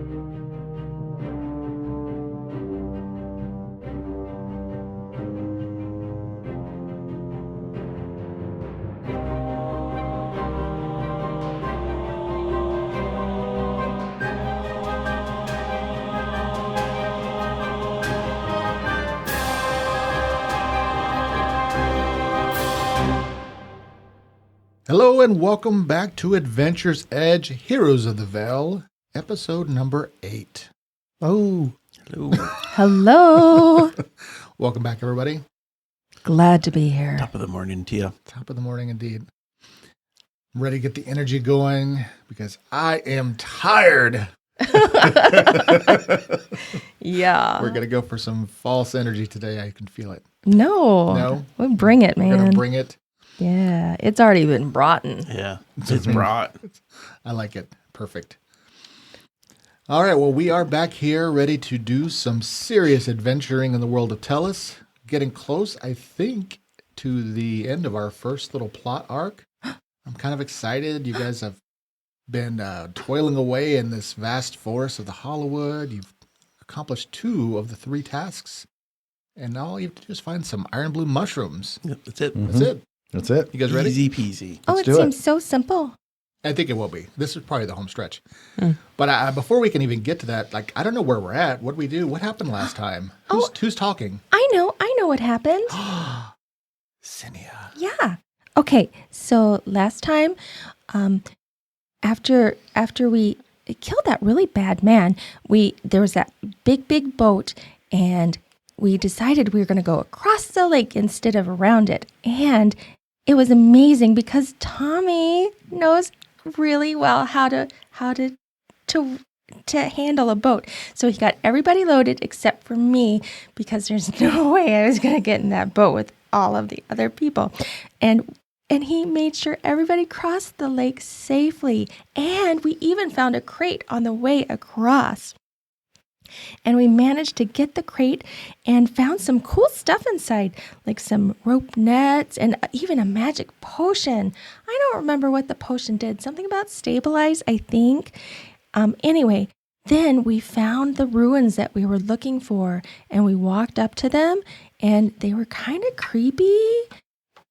Hello and welcome back to Adventure's Edge, Heroes of the Vale, episode number 8. Oh, hello. Hello. Welcome back, everybody. Glad to be here. Top of the morning to you. Top of the morning, indeed. I'm ready to get the energy going because I am tired. Yeah. We're going to go for some false energy today. I can feel it. No. We bring it, man. We're going to bring it. Yeah. It's already been brought in. Yeah, it's brought. I like it. Perfect. All right. Well, we are back here ready to do some serious adventuring in the world of Tellus. Getting close, I think, to the end of our first little plot arc. I'm kind of excited. You guys have been toiling away in this vast forest of the Hollowwood. You've accomplished 2 of the 3 tasks. And now all you have to do is find some iron blue mushrooms. Yep, that's it. That's it. That's it. You guys ready? Easy peasy. Oh, Let's it do seems so simple. I think it will be. This is probably the home stretch. But before we can even get to that, I don't know where we're at. What do we do? What happened last time? Who's talking? I know what happened. Cinia. Yeah. Okay. So last time, after we killed that really bad man, there was that big boat, and we decided we were going to go across the lake instead of around it. And it was amazing because Tommy knows really well how to handle a boat. So he got everybody loaded except for me, because there's no way I was going to get in that boat with all of the other people. And he made sure everybody crossed the lake safely. And we even found a crate on the way across. And we managed to get the crate and found some cool stuff inside, like some rope nets and even a magic potion. I don't remember what the potion did. Something about stabilize, I think. Anyway, then we found the ruins that we were looking for, and we walked up to them, and they were kind of creepy.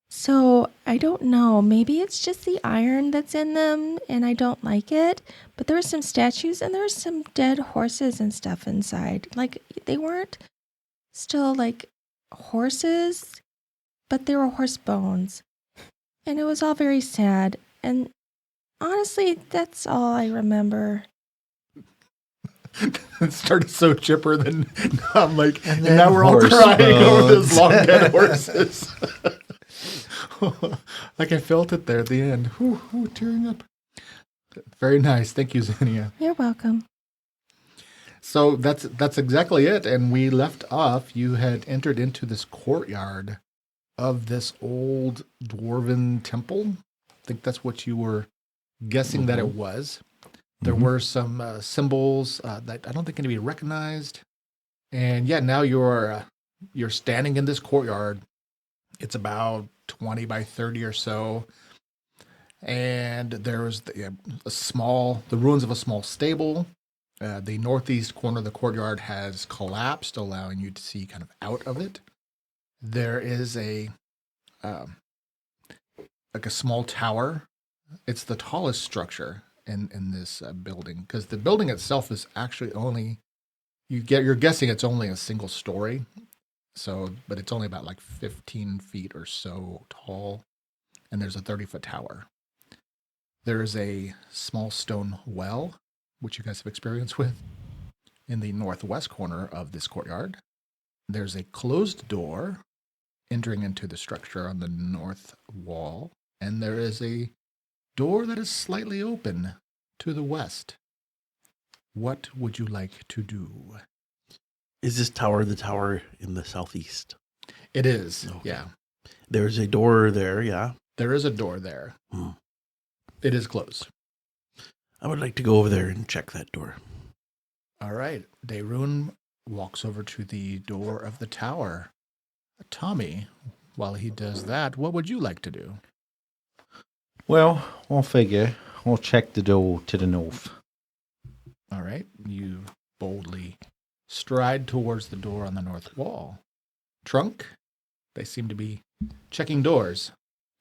So I don't know, maybe it's just the iron that's in them and I don't like it. But there were some statues and there were some dead horses and stuff inside. Like, they weren't still like horses, but they were horse bones. And it was all very sad. And honestly, that's all I remember. It started so chipper, then I'm like, and then now we're all horse crying over bones. those long dead horses. Like I felt it there at the end. Ooh, tearing up. Very nice. Thank you, Xenia. You're welcome. So that's exactly it. And we left off. You had entered into this courtyard of this old dwarven temple. I think that's what you were guessing that it was. There were some symbols that I don't think can be recognized. And yeah, now you're standing in this courtyard. It's about 20 by 30 or so. And there's the ruins of a small stable. The northeast corner of the courtyard has collapsed, allowing you to see kind of out of it. There is a small tower. It's the tallest structure in this building, because the building itself is actually only, you're guessing it's only a single story. So, but it's only about like 15 feet or so tall, and there's a 30-foot tower. There's a small stone well, which you guys have experience with, in the northwest corner of this courtyard. There's a closed door entering into the structure on the north wall, and there is a door that is slightly open to the west. What would you like to do? Is this tower the tower in the southeast? It is, Okay. yeah. There's a door there, yeah. There is a door there. It is closed. I would like to go over there and check that door. All right. Daerun walks over to the door of the tower. Tommy, while he does that, what would you like to do? Well, I figure I'll check the door to the north. All right. You boldly stride towards the door on the north wall. Trunk, they seem to be checking doors.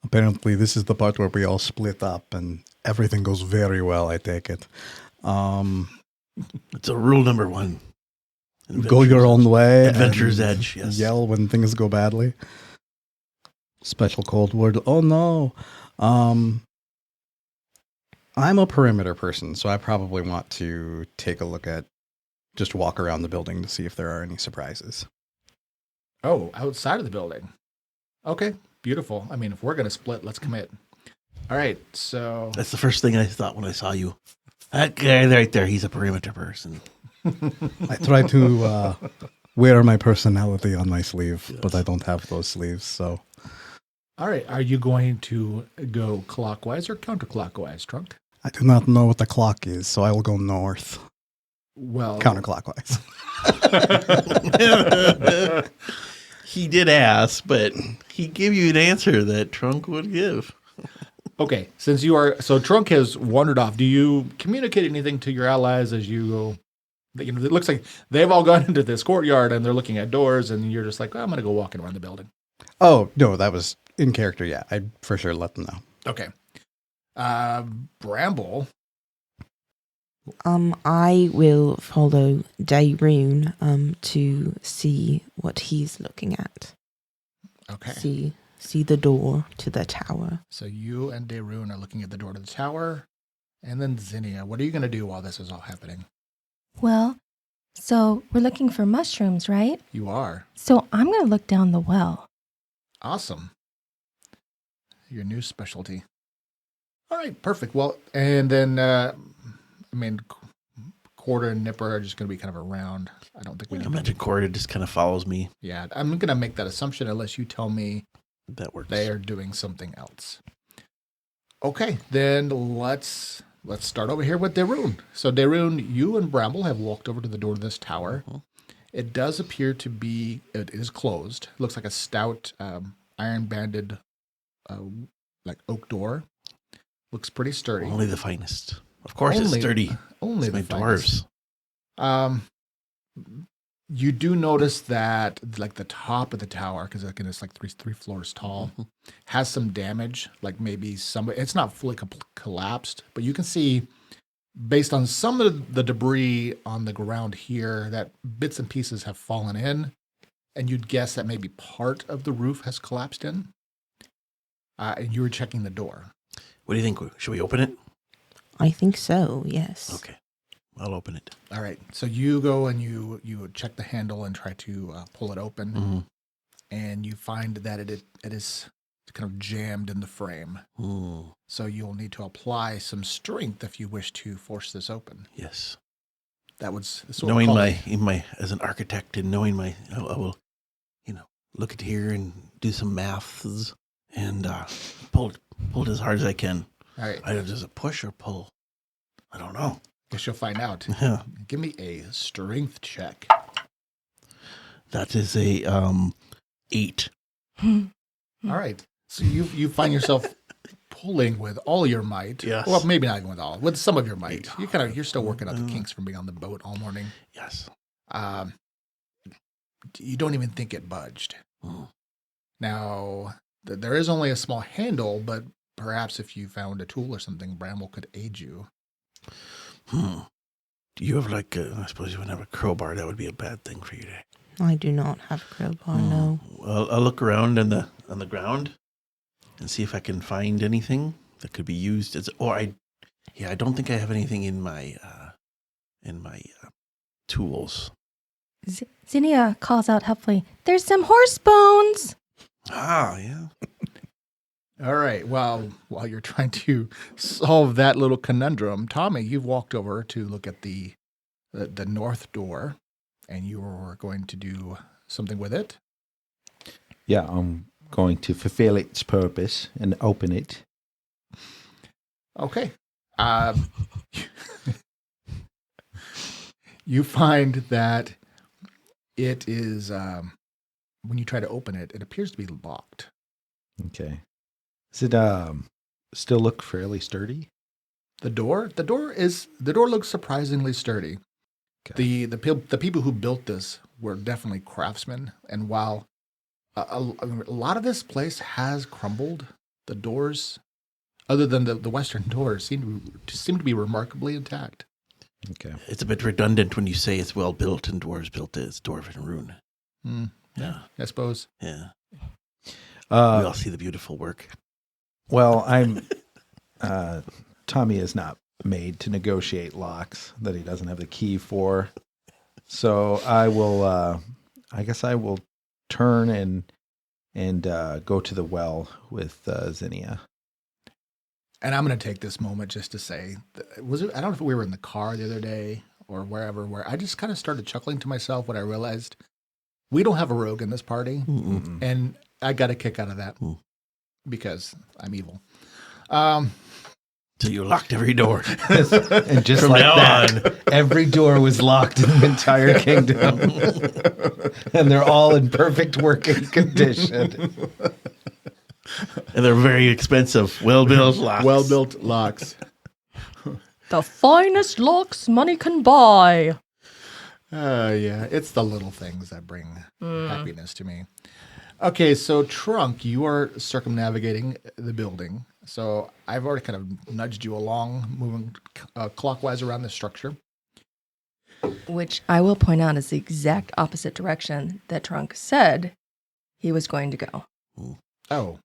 Apparently, this is the part where we all split up and everything goes very well, I take it. It's a rule number 1. Go your own way. Adventure's and edge, yes. Yell when things go badly. Special code word. Oh, no. I'm a perimeter person, so I probably want to take a look at, just walk around the building to see if there are any surprises. Oh, outside of the building. Okay, beautiful. I mean, if we're going to split, let's commit. All right, so... That's the first thing I thought when I saw you. That guy right there, he's a perimeter person. I try to wear my personality on my sleeve, but I don't have those sleeves, so... All right, are you going to go clockwise or counterclockwise, Trunk? I do not know what the clock is, so I will go north. Well... Counterclockwise. He did ask, but he gave you an answer that Trunk would give. Okay, since you are... So Trunk has wandered off. Do you communicate anything to your allies as you go... You know, it looks like they've all gone into this courtyard and they're looking at doors and you're just like, I'm going to go walking around the building. Oh, no, that was in character, yeah. I'd for sure let them know. Okay. Bramble. I will follow Dayrune to see what he's looking at. Okay. See the door to the tower. So you and Dayrune are looking at the door to the tower. And then Zinnia, what are you going to do while this is all happening? Well, so we're looking for mushrooms, right? You are. So I'm going to look down the well. Awesome. Your new specialty. All right, perfect. Well, and then, Quarter and Nipper are just going to be kind of around. I don't think we I need imagine Corda just kind of follows me. Yeah, I'm going to make that assumption unless you tell me That works. they are doing something else. Okay, then let's start over here with Dayrune. So Dayrune, you and Bramble have walked over to the door to this tower. Mm-hmm. It does appear to be, it is closed. It looks like a stout iron-banded like oak door. Looks pretty sturdy. Only the finest. Of course, it's Only- sturdy. Only It's my the finest. dwarves. You do notice that like the top of the tower, because again it's like three floors tall, has some damage. Like maybe somebody, it's not fully collapsed, but you can see based on some of the debris on the ground here that bits and pieces have fallen in, and you'd guess that maybe part of the roof has collapsed in. And you were checking the door. What do you think? Should we open it? I think so, yes. Okay. I'll open it. All right, so you go and you check the handle and try to pull it open, Mm-hmm. and you find that it is kind of jammed in the frame. Mm, So you'll need to apply some strength if you wish to force this open. yes. That was Knowing my as an architect and knowing I will, look at here and do some maths and pull it as hard as I can. All right, Either does it push or pull? I don't know. guess you'll find out. Yeah. Give me a strength check. That is a 8. All right, so you find yourself pulling with all your might. Yes. Well, maybe not even with all, with some of your might. You're still working out the kinks from being on the boat all morning. Yes. You don't even think it budged. Mm. Now, there is only a small handle, but perhaps if you found a tool or something, Bramble could aid you. Do you have I suppose you wouldn't have a crowbar. That would be a bad thing for you to. I do not have a crowbar, no. Well, I'll look around on the ground and see if I can find anything that could be used as. I don't think I have anything in my tools. Zinnia calls out helpfully, "There's some horse bones!" Ah, yeah. All right. Well, while you're trying to solve that little conundrum, Tommy, you've walked over to look at the north door, and you were going to do something with it. Yeah, I'm going to fulfill its purpose and open it. Okay. You find that it is, when you try to open it, it appears to be locked. Okay. Does it still look fairly sturdy? The door looks surprisingly sturdy. Okay. The people who built this were definitely craftsmen, and while a lot of this place has crumbled, the doors, other than the western doors, seem to be remarkably intact. Okay. It's a bit redundant when you say it's well built and dwarves built it. It's dwarven ruin. Yeah, I suppose. Yeah. We Uh, all see the beautiful work. well, I'm. Tommy is not made to negotiate locks that he doesn't have the key for, so I will. I guess I will turn and go to the well with Zinnia. And I'm going to take this moment just to say, I don't know if we were in the car the other day or wherever, where I just kind of started chuckling to myself when I realized we don't have a rogue in this party. Mm-mm. And I got a kick out of that Mm. because I'm evil. So you locked every door. And just From like now that, on. every door was locked in the entire kingdom, and they're all in perfect working condition. And they're very expensive, well-built locks. Well-built locks. The finest locks money can buy. Yeah, it's the little things that bring happiness to me. Okay, so Trunk, you are circumnavigating the building. So I've already kind of nudged you along, moving clockwise around the structure. Which I will point out is the exact opposite direction that Trunk said he was going to go. Oh,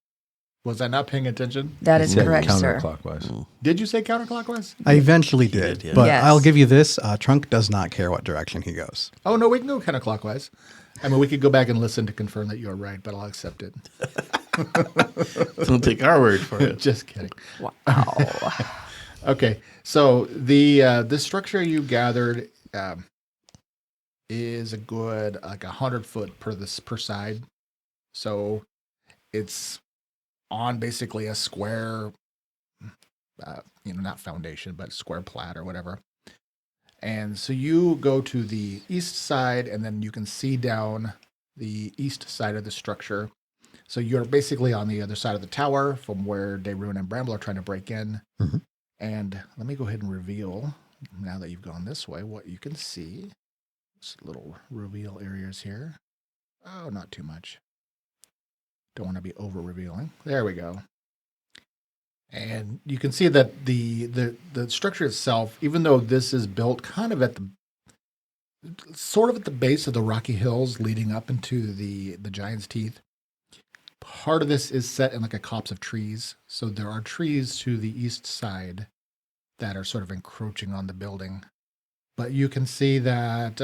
was I not paying attention? That He is said correct, sir. counterclockwise. Did you say counterclockwise? I eventually did, did, yeah. but Yes. I'll give you this. Trunk does not care what direction he goes. Oh, no, we can go counterclockwise. I mean, we could go back and listen to confirm that you're right, but I'll accept it. Don't take our word for it. Just kidding. Wow. Okay, so the structure you gathered is a good 100 foot per side. So it's on basically a square, not foundation, but square plat or whatever. And so you go to the east side, and then you can see down the east side of the structure. So you're basically on the other side of the tower from where Dayrun and Bramble are trying to break in. Mhm. And let me go ahead and reveal, now that you've gone this way, what you can see. Just little reveal areas here. Oh, not too much. Don't want to be over revealing. There we go. And you can see that the structure itself, even though this is built kind of at the base of the rocky hills leading up into the Giant's Teeth, part of this is set in like a copse of trees. So there are trees to the east side that are sort of encroaching on the building. But you can see that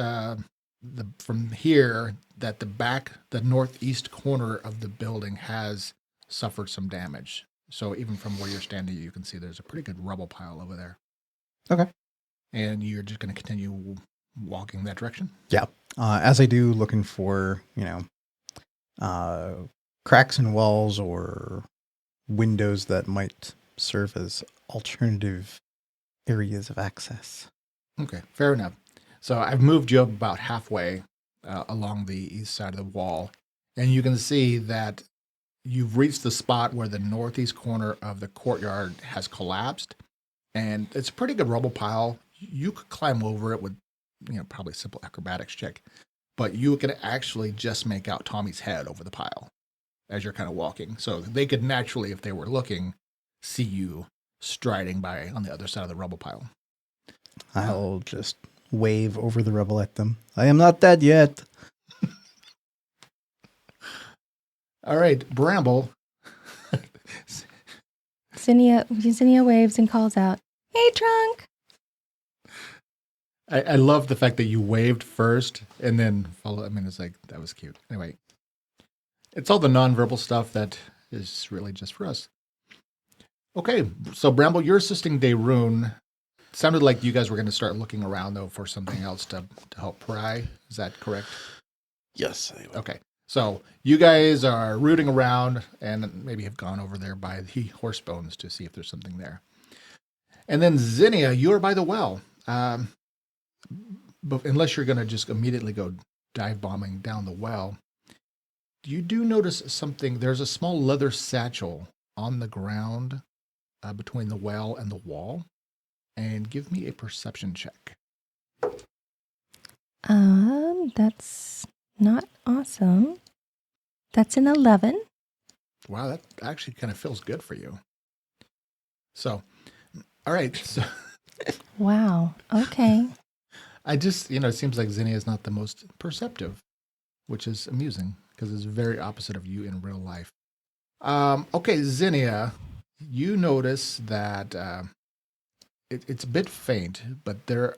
from here that the northeast corner of the building has suffered some damage. So even from where you're standing, you can see there's a pretty good rubble pile over there. Okay. And you're just going to continue walking that direction? Yeah. As I do, looking for, cracks in walls or windows that might serve as alternative areas of access. Okay, fair enough. So I've moved you up about halfway along the east side of the wall, and you can see that you've reached the spot where the northeast corner of the courtyard has collapsed, and it's a pretty good rubble pile. You could climb over it with, probably a simple acrobatics check, but you could actually just make out Tommy's head over the pile as you're kind of walking. So they could naturally, if they were looking, see you striding by on the other side of the rubble pile. I'll just wave over the rubble at them. I am not dead yet. All right, Bramble. Zinnia waves and calls out, "Hey, Trunk!" I love the fact that you waved first and then follow. I mean, it's like, that was cute. Anyway, it's all the nonverbal stuff that is really just for us. Okay, so Bramble, you're assisting Dayrun. Sounded like you guys were going to start looking around, though, for something else to help pry. Is that correct? Yes. Okay. So you guys are rooting around and maybe have gone over there by the horse bones to see if there's something there. And then Zinnia, you're by the well. But unless you're going to just immediately go dive bombing down the well, you do notice something. There's a small leather satchel on the ground between the well and the wall. and give me a perception check. That's not awesome. That's an 11. Wow, that actually kind of feels good for you. So, all right. So Wow. Okay. I just, it seems like Zinnia is not the most perceptive, which is amusing because it's very opposite of you in real life. Okay, Zinnia, you notice that it's a bit faint, but there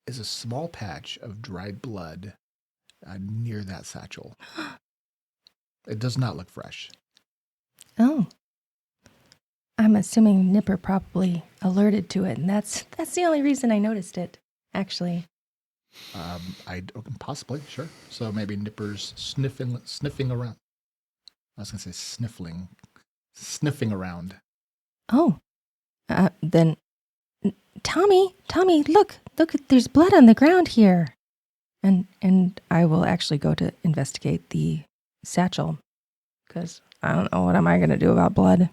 is a small patch of dried blood near that satchel. It does not look fresh. Oh. I'm assuming Nipper probably alerted to it, and that's the only reason I noticed it, actually. Possibly, sure. So maybe Nipper's sniffing around. I was going to say sniffing around. Oh. Then Tommy, look, there's blood on the ground here. And I will actually go to investigate the satchel, because I don't know what am I going to do about blood.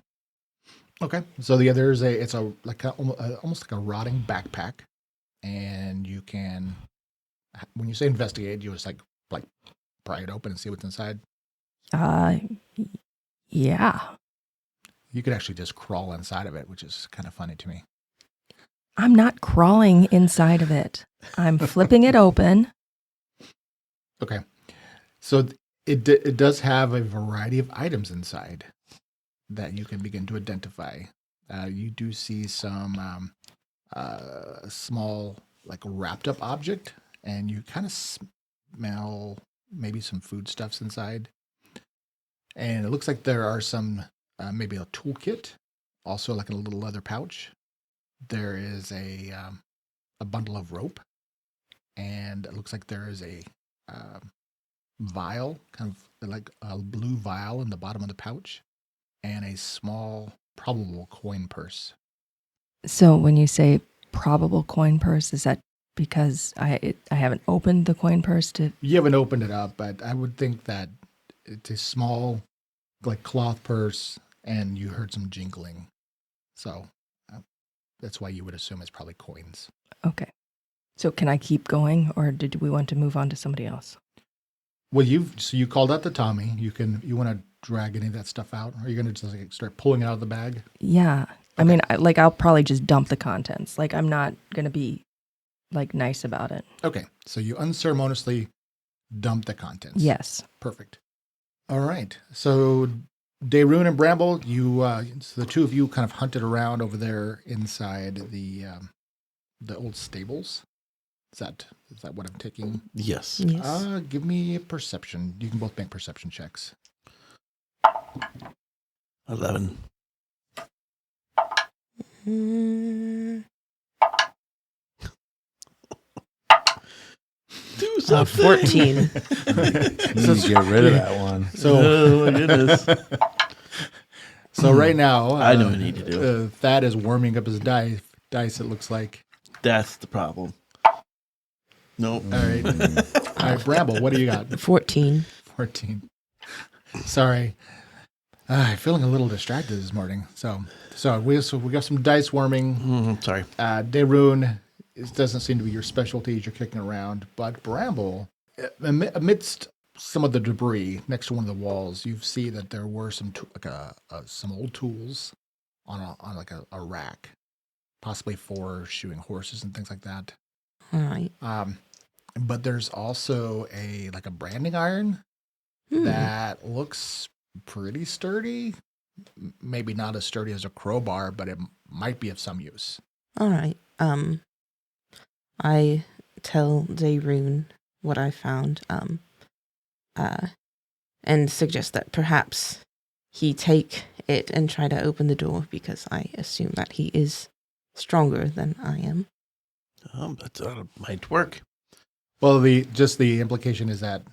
Okay, so there's it's almost like a rotting backpack, and you can, when you say investigate, you just like pry it open and see what's inside. Yeah. You could actually just crawl inside of it, which is kind of funny to me. I'm not crawling inside of it. I'm flipping it open. Okay, so it does have a variety of items inside that you can begin to identify. You do see some small, like wrapped up object, and you kind of smell maybe some foodstuffs inside. And it looks like there are some, maybe a toolkit, also like a little leather pouch. There is a bundle of rope, and it looks like there is a vial, kind of like a blue vial in the bottom of the pouch, and a small probable coin purse. So when you say probable coin purse, is that because I haven't opened the coin purse to... You haven't opened it up, but I would think that it's a small, like, cloth purse, and you heard some jingling. So that's why you would assume it's probably coins. Okay. So can I keep going, or did we want to move on to somebody else? Well, you called out to Tommy. You want to drag any of that stuff out? Or are you going to just like start pulling it out of the bag? Yeah. Okay. I mean, I'll probably just dump the contents. Like, I'm not going to be, like, nice about it. Okay. So you unceremoniously dump the contents. Yes. Perfect. All right. So Dayrune and Bramble, so the two of you kind of hunted around over there inside the old stables. Is that what I'm taking? Yes. Yes. Give me a perception. You can both make perception checks. 11. Do something. 14. Get rid of that one. So, Oh my goodness. so right now, I know what I need to do. Thad is warming up his dice. It looks like. That's the problem. Nope. All right. All right, Bramble, what do you got? 14. 14. Sorry. I'm feeling a little distracted this morning. So we got some dice worming. Sorry. Dayrune, it doesn't seem to be your specialty as you're kicking around. But Bramble, amidst some of the debris next to one of the walls, you see that there were some some old tools on a rack, possibly for shoeing horses and things like that. All right. But there's also a branding iron that looks pretty sturdy. Maybe not as sturdy as a crowbar, but it might be of some use. All right. I tell Dayrune what I found, and suggest that perhaps he take it and try to open the door, because I assume that he is stronger than I am. That might work. Well, the implication is that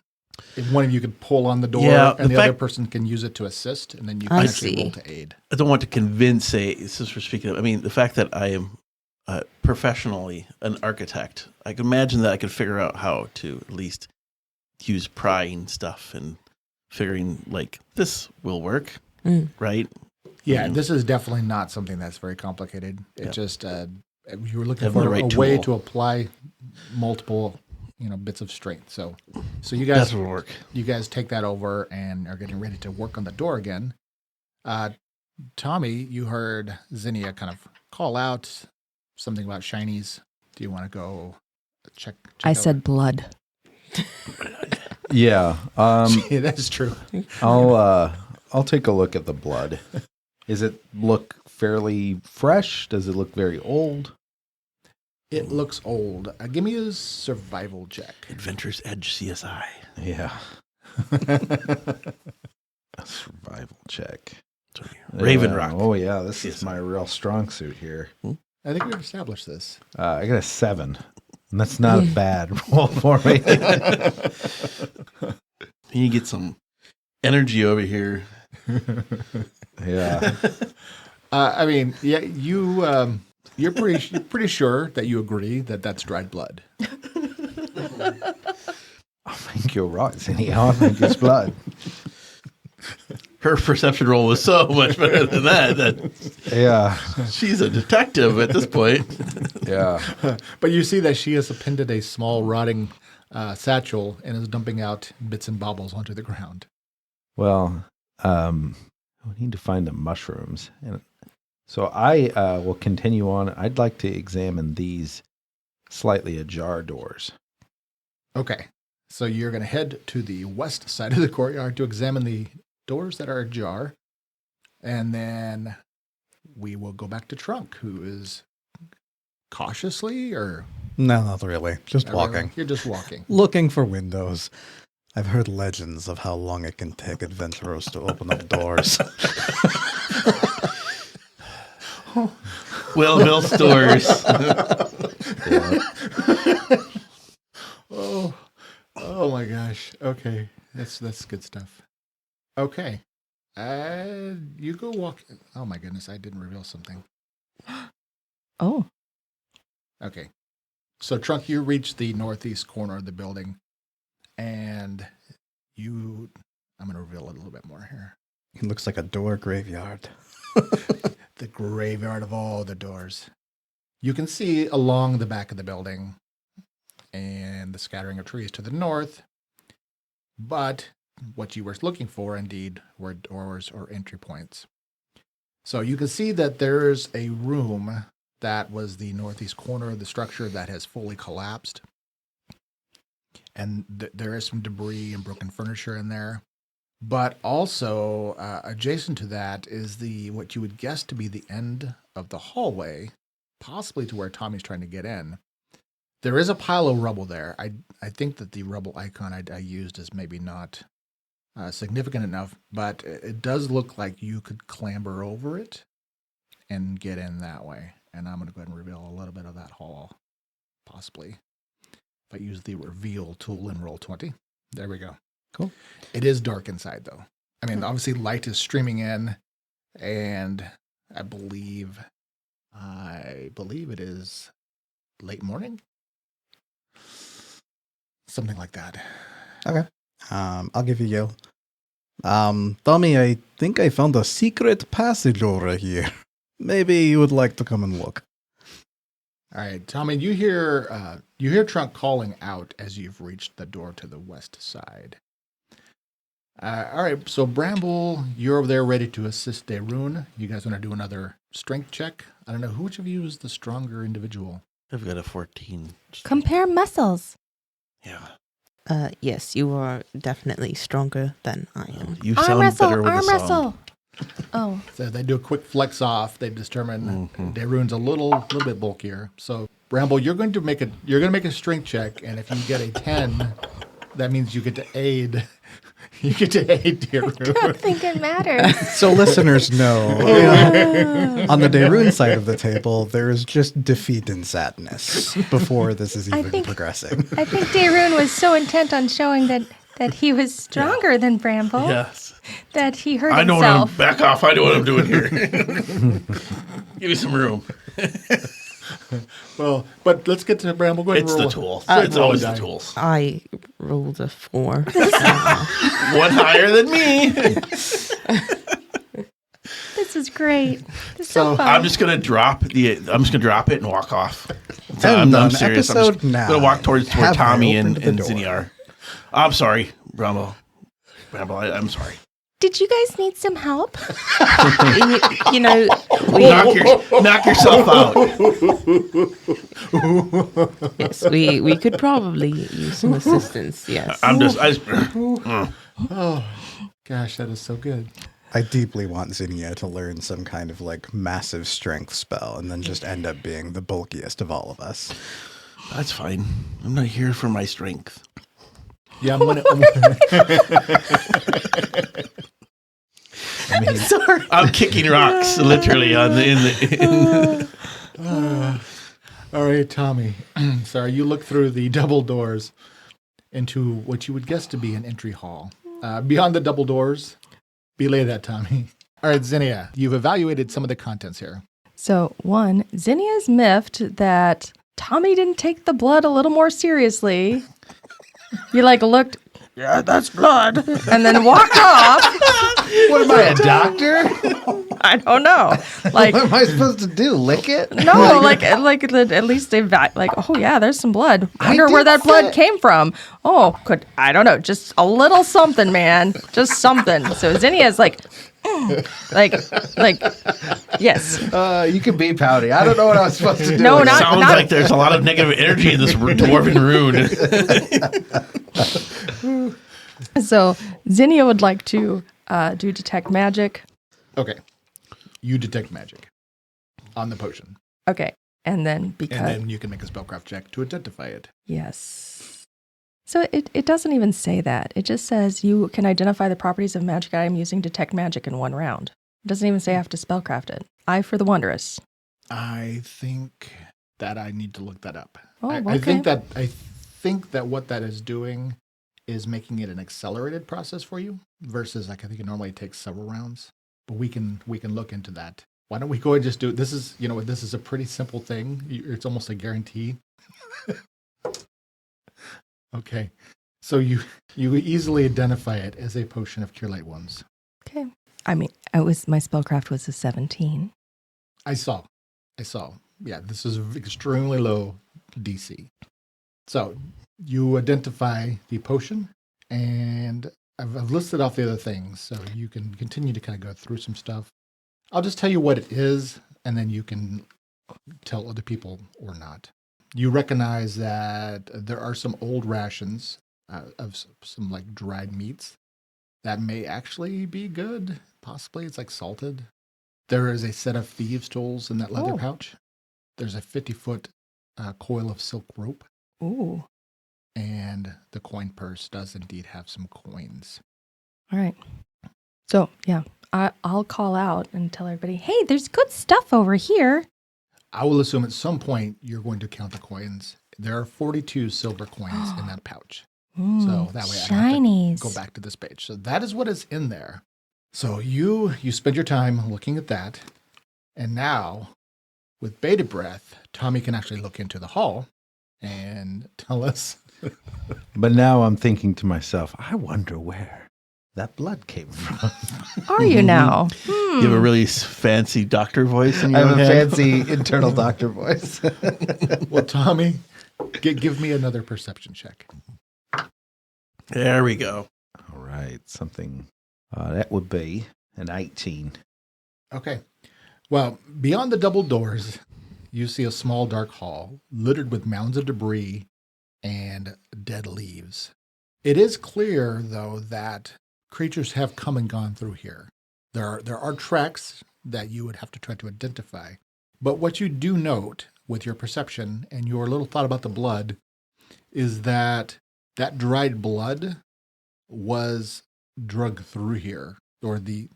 if one of you can pull on the door, Yeah, and the the other fact- person can use it to assist, and then you can I actually see. roll to aid. I don't want to convince since we're speaking of, I mean, the fact that I am professionally an architect, I can imagine that I could figure out how to at least use prying stuff and figuring like this will work, right? Yeah, Mhm. this is definitely not something that's very complicated. It Yeah. just You were looking Having for the right a way tool. to apply multiple, bits of strength. So you guys, That will work. you guys take that over and are getting ready to work on the door again. Tommy, you heard Zinnia kind of call out something about shinies. Do you want to go check I out- said blood. Yeah. Yeah, that's true. I'll take a look at the blood. Does it look fairly fresh? Does it look very old? It looks old. Give me a survival check. Adventurous Edge CSI. Yeah. A survival check. Raven Yeah. Rock. Oh yeah, this is CSI. my real strong suit here. I think we've established this. I got a 7. And that's not a bad roll for me. You get some energy over here. Yeah. I mean, yeah, you're pretty sure that you agree that that's dried blood. I think you're right, Zinnia. I think it's blood. Her perception roll was so much better than that Yeah. she's a detective at this point. Yeah. But you see that she has appended a small rotting satchel and is dumping out bits and baubles onto the ground. Well, we need to find the mushrooms. And so I will continue on. I'd like to examine these slightly ajar doors. Okay, so you're going to head to the west side of the courtyard to examine the doors that are ajar, and then we will go back to Trunk, who is cautiously or No, not really. Just walking. You're just walking. Looking for windows. I've heard legends of how long it can take adventurers to open up doors. Well-built stores. Oh my gosh. Okay, that's good stuff. Okay, you go walk. Oh my goodness, I didn't reveal something. Oh. Okay, so Trunk, you reach the northeast corner of the building, and I'm going to reveal a little bit more here. It looks like a door graveyard. The graveyard of all the doors. You can see along the back of the building and the scattering of trees to the north, but what you were looking for, indeed, were doors or entry points. So you can see that there's a room that was the northeast corner of the structure that has fully collapsed. And there is some debris and broken furniture in there. But also, adjacent to that is what you would guess to be the end of the hallway, possibly to where Tommy's trying to get in. There is a pile of rubble there. I think that the rubble icon I used is maybe not significant enough, but it does look like you could clamber over it and get in that way. And I'm going to go ahead and reveal a little bit of that hall, possibly. If I use the reveal tool in roll 20. There we go. Cool. It is dark inside, though. I mean, obviously light is streaming in, and I believe it is late morning. Something like that. Okay. I'll give you Yale. Tommy, I think I found a secret passage over here. Maybe you would like to come and look. All right, Tommy, you hear Trunk calling out as you've reached the door to the west side. All right, so Bramble, you're over there ready to assist Darun. You guys want to do another strength check? I don't know, which of you is the stronger individual? I've got a 14. Compare muscles. Yeah. Yes, you are definitely stronger than I am. You Arm sound wrestle, better with arm the song. wrestle. Oh, So they do a quick flex off. They determine Darun's a little bit bulkier. So Bramble, you're going to make a strength check, and if you get a 10, that means you get to aid. You get to aid Darun. I don't think it matters. So listeners know, on the Darun side of the table, there is just defeat and sadness before this is I even think- progressing. I think Darun was so intent on showing that he was stronger than Bramble Yes. that he hurt I know what I'm, himself. back off. I know what I'm doing here. Give me some room. Well, but let's get to Bramble. Go ahead It's and the roll. tools. Go ahead It's and roll always a the die. tools. I rolled a 4. One higher than me. This is was great. It's so So, fun. I'm just gonna drop it and walk off. And I'm on serious. I'm episode just gonna walk towards where have they Tommy and opened the door? Zinni are. I'm sorry, Bramble. I'm sorry. Did you guys need some help? You know, Knock yourself out. yes, we could probably use some assistance. Yes. oh, gosh, that is so good. I deeply want Zinnia to learn some kind of like massive strength spell and then just end up being the bulkiest of all of us. That's fine. I'm not here for my strength. Yeah, I'm gonna. I mean, Sorry. I'm kicking rocks, literally on the. All right, Tommy. Sorry, you look through the double doors into what you would guess to be an entry hall. Beyond the double doors, belay that, Tommy. All right, Zinnia, you've evaluated some of the contents here. So, one, Zinnia's miffed that Tommy didn't take the blood a little more seriously. He looked, yeah, that's blood, and then walked off. what am I, a doctor? I don't know. What am I supposed to do? Lick it? No, at least they've oh yeah, there's some blood. Wonder where that blood came from. Oh, I don't know, just a little something, man, just something. So Zinnia's yes. You can be pouty. I don't know what I was supposed to do. No, Sounds like there's a lot of negative energy in this dwarven rune. So Zinnia would like to do detect magic. Okay. You detect magic on the potion. Okay, and then because And then you can make a spellcraft check to identify it. yes. So it doesn't even say that. It just says you can identify the properties of magic item using detect magic in 1 round. It doesn't even say I have to spellcraft it. I for the wondrous. I think that I need to look that up. Oh, I okay. think that what that is doing is making it an accelerated process for you versus I think it normally takes several rounds. But we can look into that. Why don't we go and just do it? This is this is a pretty simple thing. It's almost a guarantee. Okay, so you easily identify it as a potion of Cure Light Wounds. Okay. I mean, my spellcraft was a 17. I saw. Yeah, this is extremely low DC. So you identify the potion, and I've listed off the other things, so you can continue to kind of go through some stuff. I'll just tell you what it is, and then you can tell other people or not. You recognize that there are some old rations of some dried meats that may actually be good. Possibly it's salted. There is a set of thieves' tools in that leather pouch. There's a 50-foot coil of silk rope. Ooh. And the coin purse does indeed have some coins. All right. So, yeah, I'll call out and tell everybody, hey, there's good stuff over here. I will assume at some point you're going to count the coins. There are 42 silver coins in that pouch. So that way I don't have to go back to this page. So that is what is in there. So you spend your time looking at that. And now, with bated breath, Tommy can actually look into the hall and tell us. But now I'm thinking to myself, I wonder where that blood came from. Are you now? You have a really fancy doctor voice in I your have a head. fancy internal doctor voice. Well, Tommy, give me another perception check. There we go. All right, something. That would be an 18. Okay. Well, beyond the double doors, you see a small dark hall littered with mounds of debris and dead leaves. It is clear, though, that creatures have come and gone through here. There are tracks that you would have to try to identify. But what you do note with your perception and your little thought about the blood is that dried blood was drugged through here, or the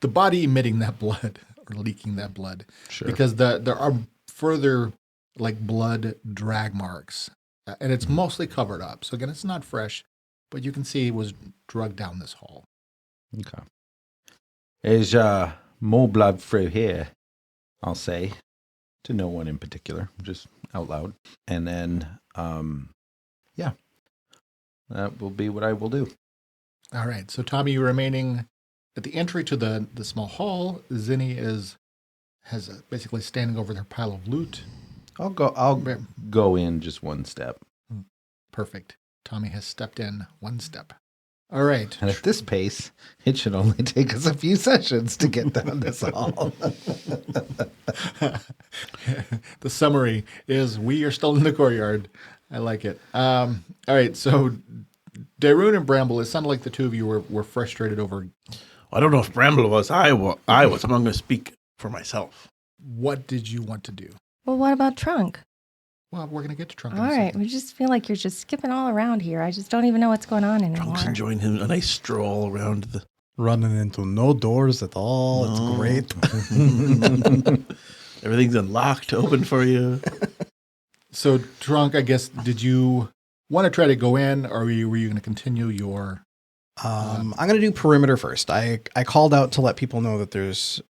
body emitting that blood or leaking that blood. Sure. Because there are further blood drag marks, and it's mostly covered up. So again, it's not fresh, but you can see it was drugged down this hall. Okay. There's more blood through here, I'll say, to no one in particular, just out loud. And then, yeah, that will be what I will do. All right. So Tommy, you're remaining at the entry to the small hall, Zinni has basically standing over their pile of loot. I'll go in just one step. Perfect. Tommy has stepped in one step. All right. And at this pace, it should only take us a few sessions to get down this hall. The summary is we are still in the courtyard. I like it. All right. So Daroon and Bramble, it sounded like the two of you were frustrated over. I don't know if Bramble was. I was. I'm not going to speak for myself. What did you want to do? Well, what about Trunk? Well, we're going to get to Trunk. All right. We just feel like you're just skipping all around here. I just don't even know what's going on anymore. Trunk's enjoying him a nice stroll around the. Running into no doors at all. No. It's great. Everything's unlocked, open for you. So Trunk, I guess, did you want to try to go in, or were you going to continue your? I'm going to do perimeter first. I called out to let people know that there's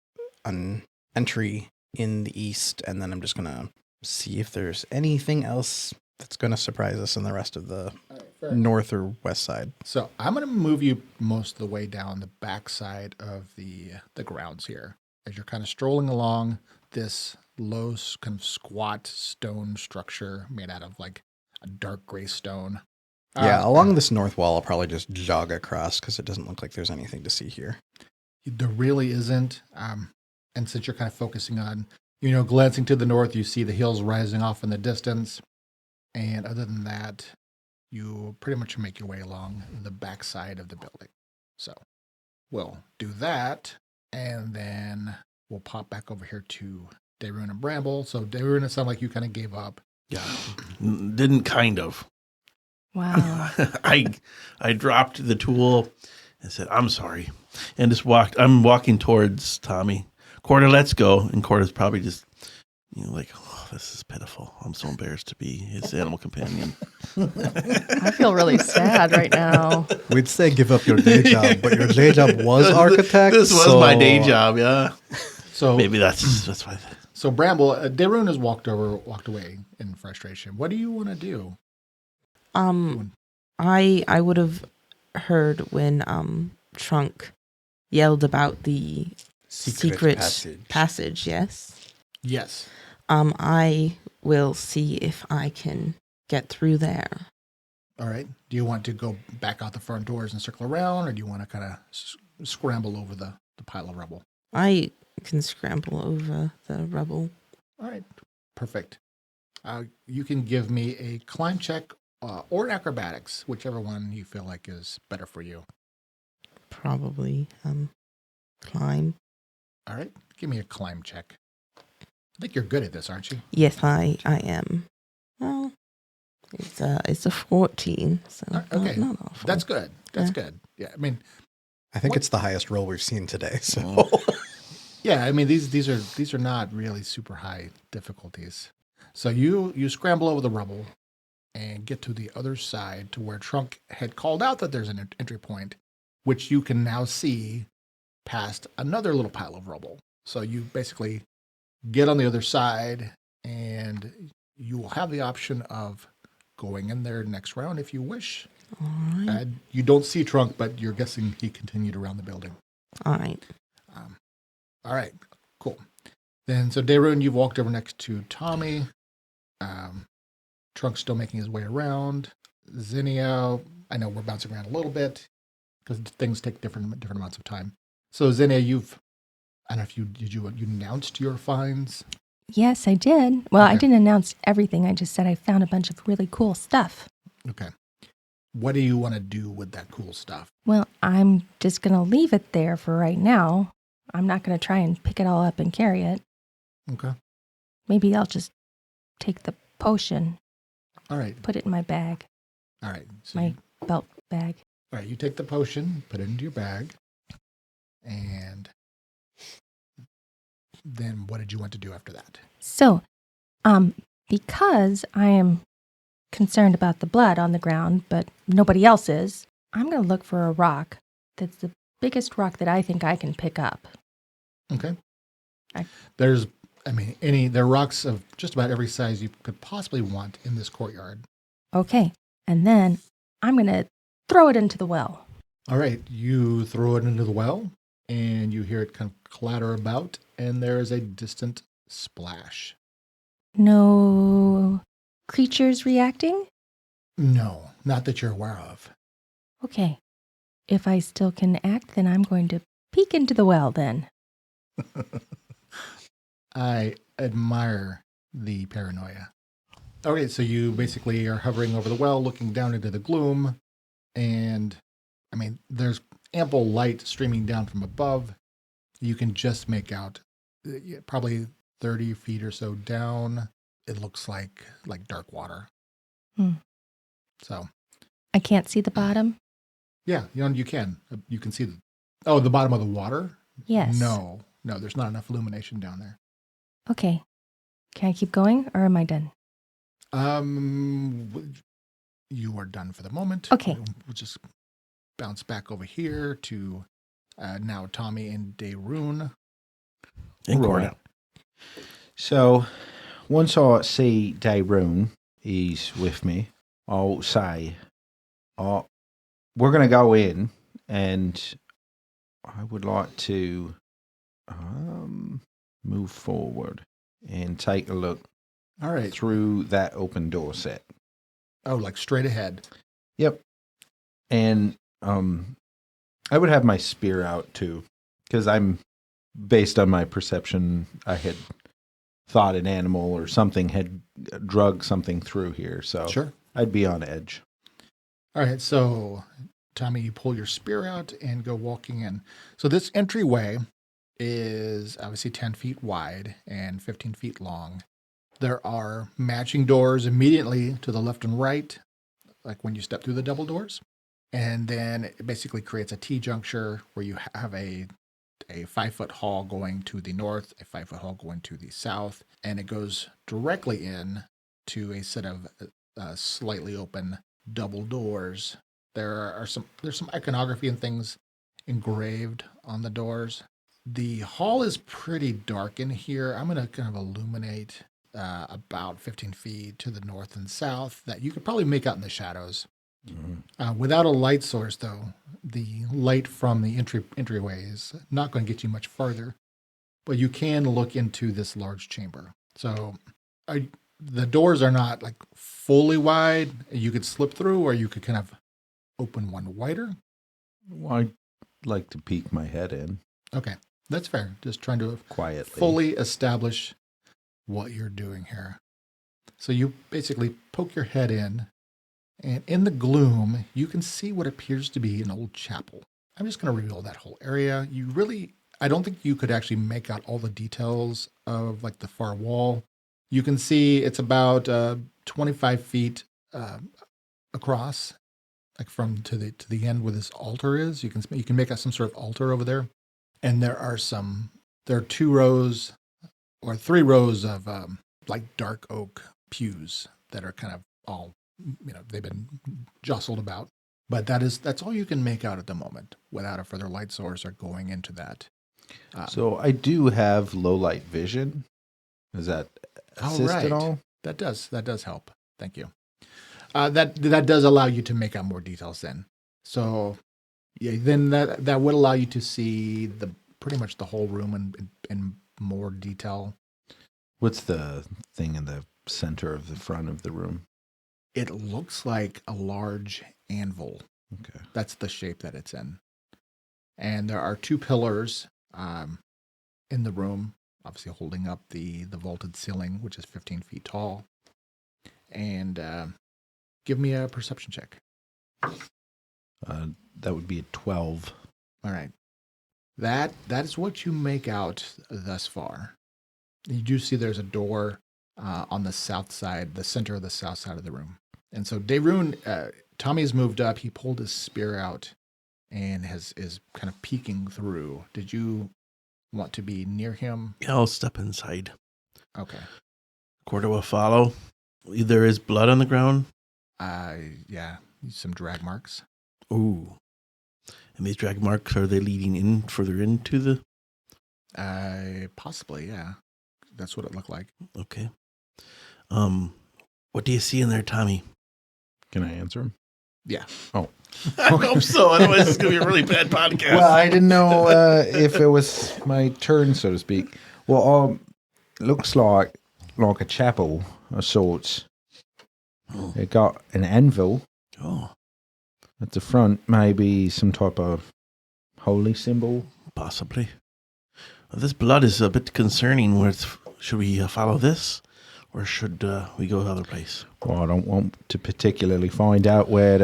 an entry in the east, and then I'm just going to see if there's anything else that's going to surprise us in the rest of the north or west side. So I'm going to move you most of the way down the backside of the grounds here, as you're kind of strolling along this low, kind of squat stone structure made out of like a dark gray stone. Yeah, along this north wall, I'll probably just jog across because it doesn't look like there's anything to see here. There really isn't. And since you're kind of focusing on, glancing to the north, you see the hills rising off in the distance. And other than that, you pretty much make your way along the backside of the building. So we'll do that, and then we'll pop back over here to Daroon and Bramble. So Daroon, it sounded like you kind of gave up. Yeah, didn't kind of. Wow. I dropped the tool and said, I'm sorry. And just walked. I'm walking towards Tommy. Quarter, let's go. And Quarter's probably just, like, oh, this is pitiful. I'm so embarrassed to be his animal companion. I feel really sad right now. We'd say give up your day job, but your day job was architect. This was my day job, yeah. So maybe that's why. So Bramble, Daroon has walked away in frustration. What do you want to do? I would have heard when Trunk yelled about the secret passage. Yes. Yes. I will see if I can get through there. All right. Do you want to go back out the front doors and circle around, or do you want to kind of scramble over the pile of rubble? I can scramble over the rubble. All right. Perfect. You can give me a climb check or acrobatics, whichever one you feel like is better for you. Probably climb. All right. Give me a climb check. I think you're good at this, aren't you? Yes, I am. Well, it's a 14. So okay. not awful. That's good. That's good. Yeah. I mean, I think it's the highest roll we've seen today. So yeah. I mean, these are not really super high difficulties. So you scramble over the rubble and get to the other side to where Trunk had called out that there's an entry point, which you can now see past another little pile of rubble. So you basically get on the other side, and you will have the option of going in there next round if you wish. All right. You don't see Trunk, but you're guessing he continued around the building. All right. All right, cool. Then, so Daroon, you've walked over next to Tommy. Trunk's still making his way around. Zinnia, I know we're bouncing around a little bit because things take different amounts of time. So Zinnia, I don't know if you announced your finds? Yes, I did. Well, Okay. I didn't announce everything. I just said I found a bunch of really cool stuff. Okay. What do you want to do with that cool stuff? Well, I'm just going to leave it there for right now. I'm not going to try and pick it all up and carry it. Okay. Maybe I'll just take the potion, All right. put it in my bag, All right. So my belt bag. all right, you take the potion, put it into your bag, and then what did you want to do after that? So, because I am concerned about the blood on the ground, but nobody else is, I'm going to look for a rock that's the biggest rock that I think I can pick up. Okay. I- There are rocks of just about every size you could possibly want in this courtyard. Okay. And then I'm going to throw it into the well. All right, you throw it into the well. and you hear it kind of clatter about, and there is a distant splash. No creatures reacting? No, not that you're aware of. Okay. If I still can act, then I'm going to peek into the well then. I admire the paranoia. Okay, so you basically are hovering over the well, looking down into the gloom, and I mean, there's ample light streaming down from above. You can just make out probably 30 feet or so down. It looks like dark water. Hmm. So, I can't see the bottom? yeah, you can. You can see the bottom of the water? Yes. No, there's not enough illumination down there. Okay. Can I keep going or am I done? You are done for the moment. Okay. We'll just bounce back over here to now Tommy and Dayrun. And Right. Corda. So once I see Dayrun, he's with me, I'll say, we're going to go in, and I would like to move forward and take a look All right. through that open door set. Oh, like straight ahead. Yep. And I would have my spear out too, because I'm, based on my perception, I had thought an animal or something had drug something through here. So Sure. I'd be on edge. All right. So, Tommy, you pull your spear out and go walking in. So this entryway is obviously 10 feet wide and 15 feet long. There are matching doors immediately to the left and right, like when you step through the double doors. And then it basically creates a T-juncture where you have a 5-foot hall going to the north, a 5-foot hall going to the south, and it goes directly in to a set of slightly open double doors. There's some iconography and things engraved on the doors. The hall is pretty dark in here. I'm going to kind of illuminate about 15 feet to the north and south that you could probably make out in the shadows. Without a light source, though, the light from the entryway is not going to get you much farther, but you can look into this large chamber. So the doors are not like fully wide. You could slip through, or you could kind of open one wider. Well, I'd like to peek my head in Okay, that's fair. Just trying to quietly. fully establish what you're doing here. So you basically poke your head in, and in the gloom, you can see what appears to be an old chapel. I'm just going to reveal that whole area. I don't think you could actually make out all the details of like the far wall. You can see it's about 25 feet across, like from to the end where this altar is. You can make out some sort of altar over there, and there are 2 rows or 3 rows of like dark oak pews that are kind of all, they've been jostled about. But that's all you can make out at the moment without a further light source or going into that. So I do have low light vision. Does that assist right. at all? That does help. Thank you. That does allow you to make out more details then. So yeah, then that would allow you to see pretty much the whole room in more detail. What's the thing in the center of the front of the room? It looks like a large anvil. Okay. That's the shape that it's in. And there are 2 pillars in the room, obviously holding up the vaulted ceiling, which is 15 feet tall. And give me a perception check. That would be a 12. All right. That is what you make out thus far. You do see there's a door on the south side, the center of the south side of the room. And so Dayrun, Tommy's moved up. He pulled his spear out and is kind of peeking through. Did you want to be near him? Yeah, I'll step inside. Okay. Corda will follow. There is blood on the ground. Yeah, some drag marks. Ooh. And these drag marks, are they leading in further into the... Possibly, yeah. That's what it looked like. Okay. What do you see in there, Tommy? Can I answer him? Yeah. Oh, I hope so. Otherwise, it's going to be a really bad podcast. Well, I didn't know if it was my turn, so to speak. Well, looks like a chapel of sorts. Oh. It got an anvil Oh, at the front, maybe some type of holy symbol. possibly. Well, this blood is a bit concerning. Should we follow this, or should we go to other place? Well, I don't want to particularly find out where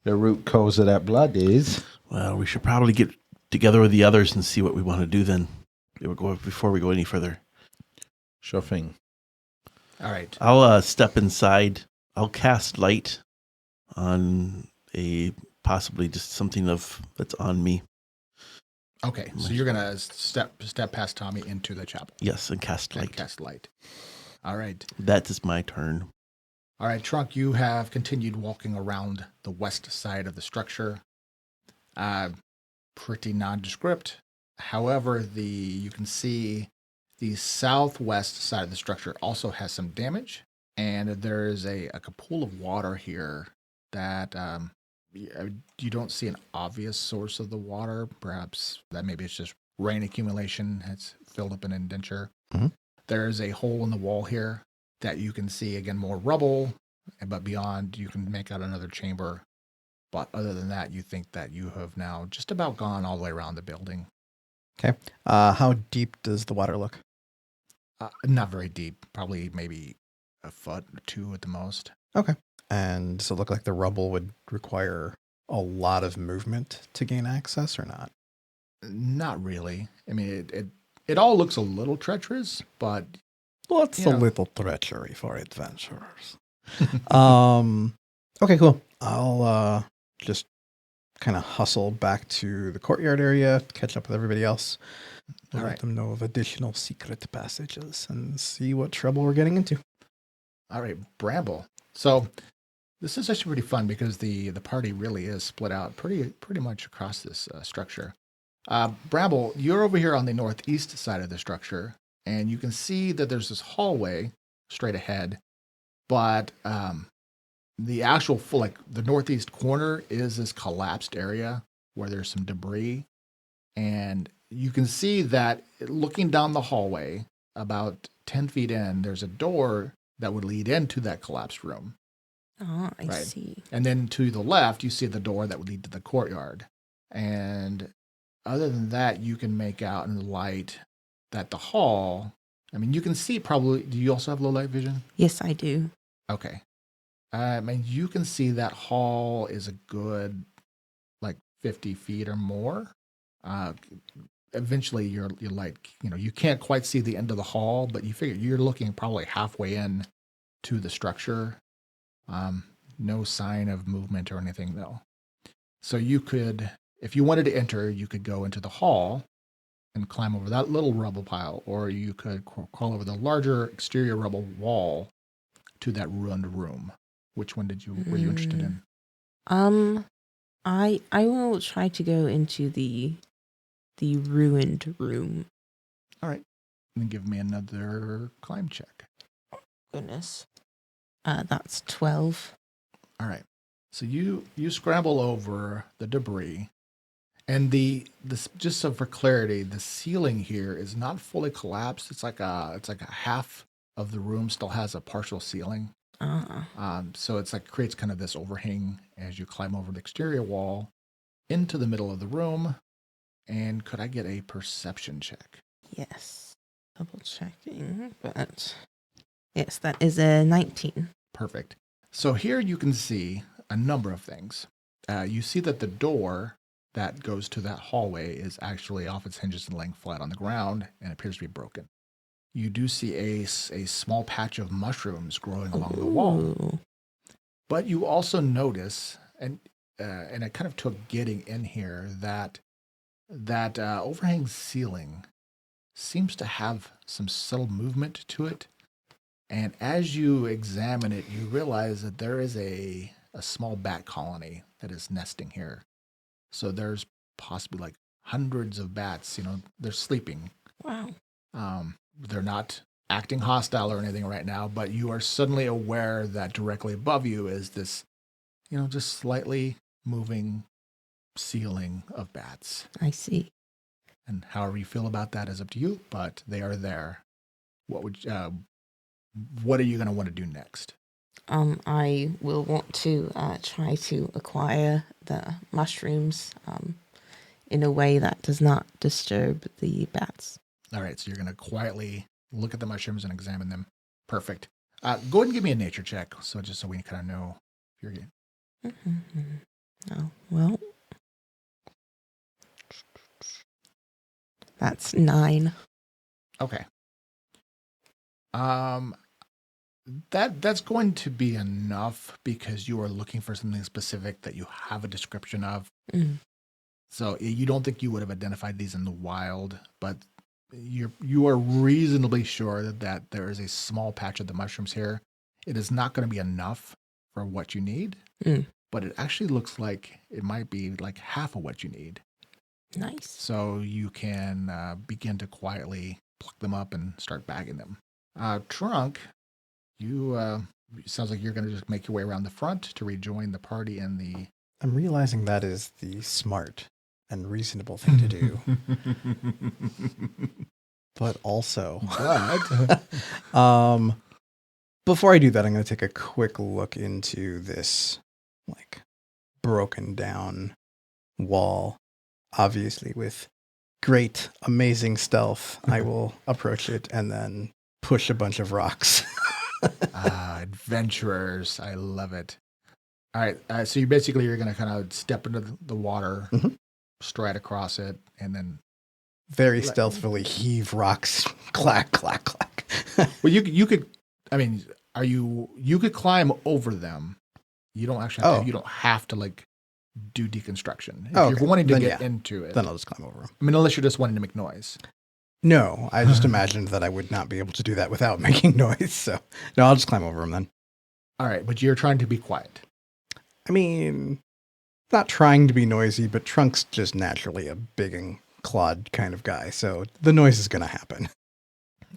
the root cause of that blood is. Well, we should probably get together with the others and see what we want to do then, before we go any further. Sure thing. All right. I'll step inside. I'll cast light on possibly just something that's on me. Okay. So you're gonna step past Tommy into the chapel. Yes, and cast And light. cast light. All right. That is my turn. All right, Trunk, you have continued walking around the west side of the structure. Pretty nondescript. However, you can see the southwest side of the structure also has some damage, and there is a pool of water here that you don't see an obvious source of the water. Perhaps that maybe it's just rain accumulation. It's filled up an indenture. Mhm. There's a hole in the wall here that you can see, again, more rubble, but beyond you can make out another chamber. But other than that, you think that you have now just about gone all the way around the building. Okay. How deep does the water look? Not very deep, probably maybe a foot or two at the most. Okay. And does it look like the rubble would require a lot of movement to gain access or not? Not really. I mean, it all looks a little treacherous, but What's Yeah. a little treachery for adventurers? Okay, cool. I'll just kind of hustle back to the courtyard area, catch up with everybody else, All let right. them know of additional secret passages, and see what trouble we're getting into. All right, Bramble. So this is actually pretty fun because the party really is split out pretty much across this structure. Bramble, you're over here on the northeast side of the structure, and you can see that there's this hallway straight ahead, but the actual the northeast corner is this collapsed area where there's some debris, and you can see that looking down the hallway about 10 feet in, there's a door that would lead into that collapsed room. Ah, I Right. see. And then to the left, you see the door that would lead to the courtyard. And other than that, you can make out in the light that the hall, I mean, you can see probably, do you also have low light vision? Yes, I do. Okay. I mean, you can see that hall is a good, like 50 feet or more. Eventually, your light, you can't quite see the end of the hall, but you figure you're looking probably halfway in to the structure. No sign of movement or anything, though. So you could, if you wanted to enter, you could go into the hall and climb over that little rubble pile, or you could crawl over the larger exterior rubble wall to that ruined room. Which one were you interested in? I will try to go into the ruined room. All right. And give me another climb check. Goodness. That's 12. All right. So you scramble over the debris, and this just so for clarity, the ceiling here is not fully collapsed. It's like a half of the room still has a partial ceiling. So it's like creates kind of this overhang as you climb over the exterior wall into the middle of the room. And could I get a perception check? Yes. Double checking, but yes, that is a 19. Perfect. So here you can see a number of things. You see that the door that goes to that hallway is actually off its hinges and laying flat on the ground and appears to be broken. You do see a small patch of mushrooms growing along the wall. Ooh. But you also notice, and it kind of took getting in here, that overhang ceiling seems to have some subtle movement to it. And as you examine it, you realize that there is a small bat colony that is nesting here. So there's possibly like hundreds of bats, they're sleeping. Wow. They're not acting hostile or anything right now, but you are suddenly aware that directly above you is this, just slightly moving ceiling of bats. I see. And however you feel about that is up to you, but they are there. What are you going to want to do next? I will want to try to acquire the mushrooms in a way that does not disturb the bats. All right, so you're going to quietly look at the mushrooms and examine them. Perfect. Go ahead and give me a nature check, just so we kind of know if you're getting. Oh, well. That's 9. Okay. That's going to be enough because you are looking for something specific that you have a description of. Mm. So you don't think you would have identified these in the wild, but you are reasonably sure that there is a small patch of the mushrooms here. It is not going to be enough for what you need, but it actually looks like it might be like half of what you need. Nice. So you can begin to quietly pluck them up and start bagging them. Trunk, you sounds like you're going to just make your way around the front to rejoin the party in the. I'm realizing that is the smart and reasonable thing to do. But also, before I do that, I'm going to take a quick look into this like broken down wall. Obviously, with great, amazing stealth, I will approach it and then push a bunch of rocks. Adventurers, I love it. All right, so you're going to kind of step into the water, stride across it, and then very stealthily heave rocks. Clack, clack, clack. Well, you could. I mean, you could climb over them. You don't actually. You don't have to like do deconstruction. If you're wanting to get into it, then I'll just climb over them. I mean, unless you're just wanting to make noise. No, I just imagined that I would not be able to do that without making noise. So no, I'll just climb over them then. All right, but you're trying to be quiet. I mean, not trying to be noisy, but Trunk's just naturally a big and clawed kind of guy, so the noise is going to happen.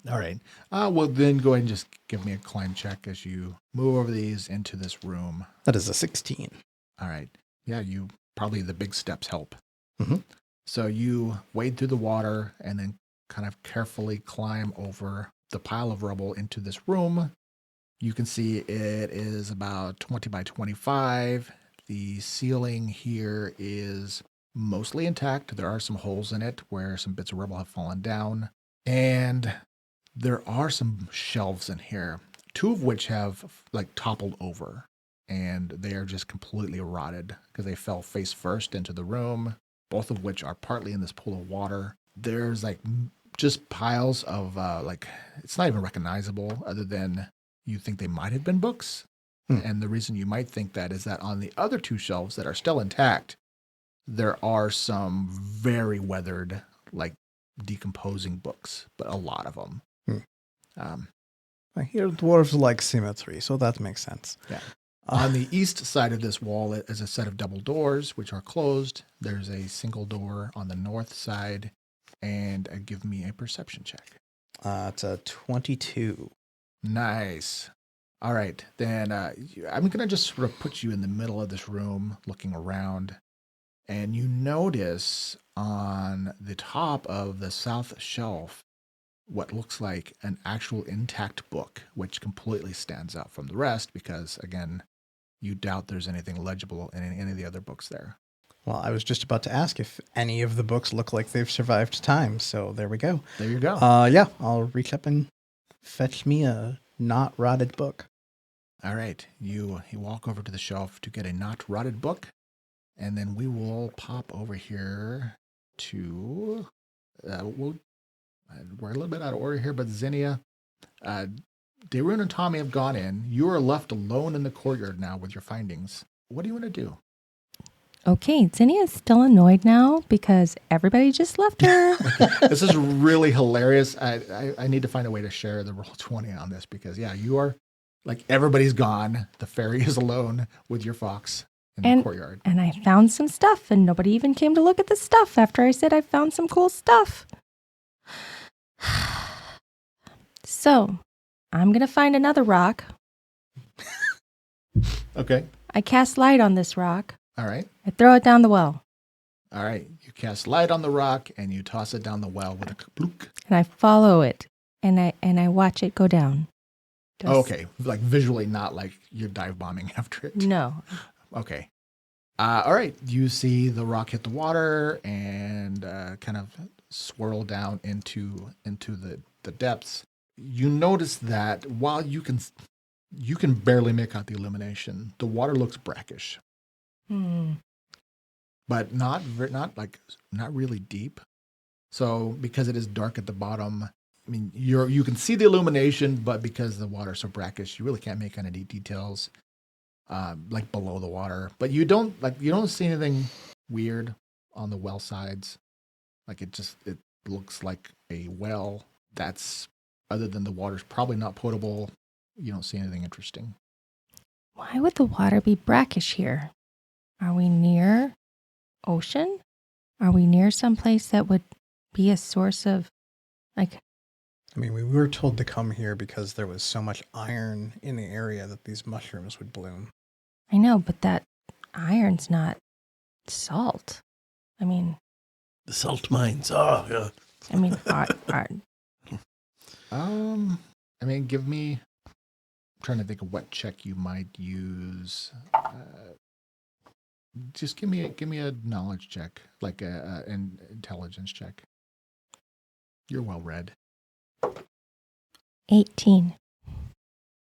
All right. Well, then go ahead and just give me a climb check as you move over these into this room. That is a 16. All right. Yeah, probably the big steps help. Mm-hmm. So you wade through the water and then kind of carefully climb over the pile of rubble into this room. You can see it is about 20 by 25. The ceiling here is mostly intact. There are some holes in it where some bits of rubble have fallen down. And there are some shelves in here, 2 of which have like toppled over. And they are just completely rotted because they fell face first into the room, both of which are partly in this pool of water. There's like just piles of it's not even recognizable other than you think they might have been books. And the reason you might think that is that on the other 2 shelves that are still intact, there are some very weathered, like decomposing books, but a lot of them. I hear dwarves like symmetry, so that makes sense. Yeah. On the east side of this wall is a set of double doors, which are closed. There's a single door on the north side. And give me a perception check. It's a 22. Nice. All right. Then I'm going to just sort of put you in the middle of this room looking around. And you notice on the top of the south shelf what looks like an actual intact book, which completely stands out from the rest because, again, you doubt there's anything legible in any of the other books there. Well, I was just about to ask if any of the books look like they've survived time, so there we go. There you go. Yeah, I'll reach up and fetch me a not rotted book. All right. You walk over to the shelf to get a not rotted book, and then we will pop over here to... we're a little bit out of order here, but Zinnia, Darun and Tommy have gone in. You are left alone in the courtyard now with your findings. What do you want to do? Okay, Zinnia is still annoyed now because everybody just left her. This is really hilarious. I need to find a way to share the Roll20 on this because, yeah, you are like everybody's gone. The fairy is alone with your fox in the courtyard. And I found some stuff, and nobody even came to look at the stuff after I said I found some cool stuff. So, I'm going to find another rock. Okay. I cast light on this rock. All right. I throw it down the well, All right. You cast light on the rock and you toss it down the well with a bloop. and I follow it, and I watch it go down. Okay. Like visually, not like you're dive bombing after it. No. Okay. All right. You see the rock hit the water and kind of swirl down into the depths. You notice that while you can barely make out the illumination, the water looks brackish, but not really deep. So because it is dark at the bottom, I mean you can see the illumination, but because the water's so brackish, you really can't make any details. Like below the water, but you don't see anything weird on the well sides. Like it looks like a well that's, other than the water's probably not potable. You don't see anything interesting. Why would the water be brackish here? Are we near ocean? Are we near someplace that would be a source of, like... I mean, we were told to come here because there was so much iron in the area that these mushrooms would bloom. I know, but that iron's not salt. I mean... The salt mines. Oh, yeah. I mean, I mean, give me... I'm trying to think of what check you might use. Just give me a knowledge check, like an intelligence check. You're well read. 18.